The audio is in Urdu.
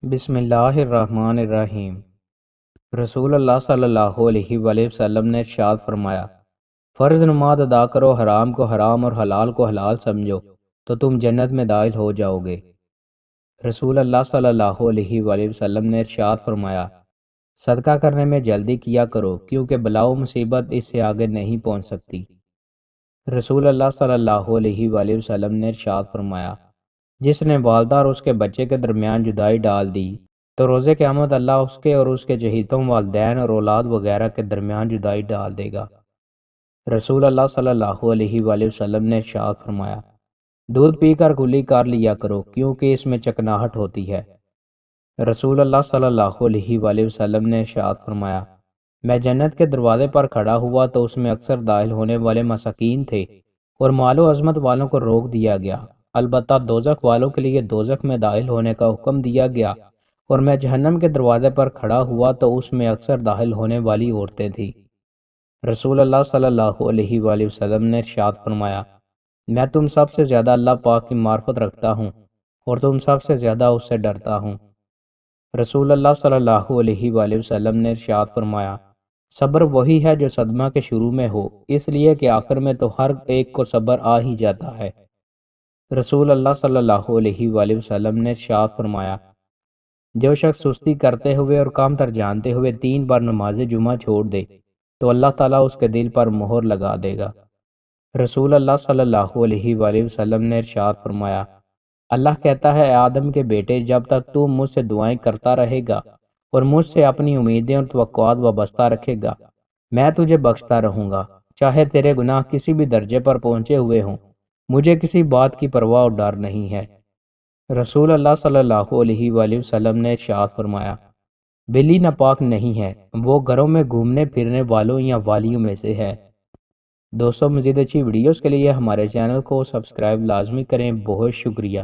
بسم اللہ الرحمن الرحیم۔ رسول اللہ صلی اللہ علیہ وآلہ وسلم نے ارشاد فرمایا، فرض نماز ادا کرو، حرام کو حرام اور حلال کو حلال سمجھو تو تم جنت میں داخل ہو جاؤ گے۔ رسول اللہ صلی اللہ علیہ وآلہ وسلم نے ارشاد فرمایا، صدقہ کرنے میں جلدی کیا کرو کیونکہ بلا و مصیبت اس سے آگے نہیں پہنچ سکتی۔ رسول اللہ صلی اللہ علیہ وآلہ وسلم نے ارشاد فرمایا، جس نے والدہ اور اس کے بچے کے درمیان جدائی ڈال دی تو روز قیامت اللہ اس کے اور اس کے چہیتوں والدین اور اولاد وغیرہ کے درمیان جدائی ڈال دے گا۔ رسول اللہ صلی اللہ علیہ وآلہ وسلم نے ارشاد فرمایا، دودھ پی کر کلی کر لیا کرو کیونکہ اس میں چکناہٹ ہوتی ہے۔ رسول اللہ صلی اللہ علیہ وآلہ وسلم نے ارشاد فرمایا، میں جنت کے دروازے پر کھڑا ہوا تو اس میں اکثر داخل ہونے والے مساکین تھے اور مال و عظمت والوں کو روک دیا گیا، البتہ دوزخ والوں کے لیے دوزخ میں داخل ہونے کا حکم دیا گیا، اور میں جہنم کے دروازے پر کھڑا ہوا تو اس میں اکثر داخل ہونے والی عورتیں تھیں۔ رسول اللہ صلی اللہ علیہ وآلہ وسلم نے ارشاد فرمایا، میں تم سب سے زیادہ اللہ پاک کی معرفت رکھتا ہوں اور تم سب سے زیادہ اس سے ڈرتا ہوں۔ رسول اللہ صلی اللہ علیہ وآلہ وسلم نے ارشاد فرمایا، صبر وہی ہے جو صدمہ کے شروع میں ہو، اس لیے کہ آخر میں تو ہر ایک کو صبر آ ہی جاتا ہے۔ رسول اللہ صلی اللہ علیہ وآلہ وسلم نے ارشاد فرمایا، جو شخص سستی کرتے ہوئے اور کام تر جانتے ہوئے 3 بار نماز جمعہ چھوڑ دے تو اللہ تعالیٰ اس کے دل پر مہر لگا دے گا۔ رسول اللہ صلی اللہ علیہ وآلہ وسلم نے ارشاد فرمایا، اللہ کہتا ہے، اے آدم کے بیٹے، جب تک تو مجھ سے دعائیں کرتا رہے گا اور مجھ سے اپنی امیدیں اور توقعات وابستہ رکھے گا، میں تجھے بخشتا رہوں گا، چاہے تیرے گناہ کسی بھی درجے پر پہنچے ہوئے ہوں، مجھے کسی بات کی پرواہ اور ڈر نہیں ہے۔ رسول اللہ صلی اللہ علیہ وآلہ وسلم نے ارشاد فرمایا، بلی ناپاک نہیں ہے، وہ گھروں میں گھومنے پھرنے والوں یا والیوں میں سے ہے۔ دوستوں، مزید اچھی ویڈیوز کے لیے ہمارے چینل کو سبسکرائب لازمی کریں۔ بہت شکریہ۔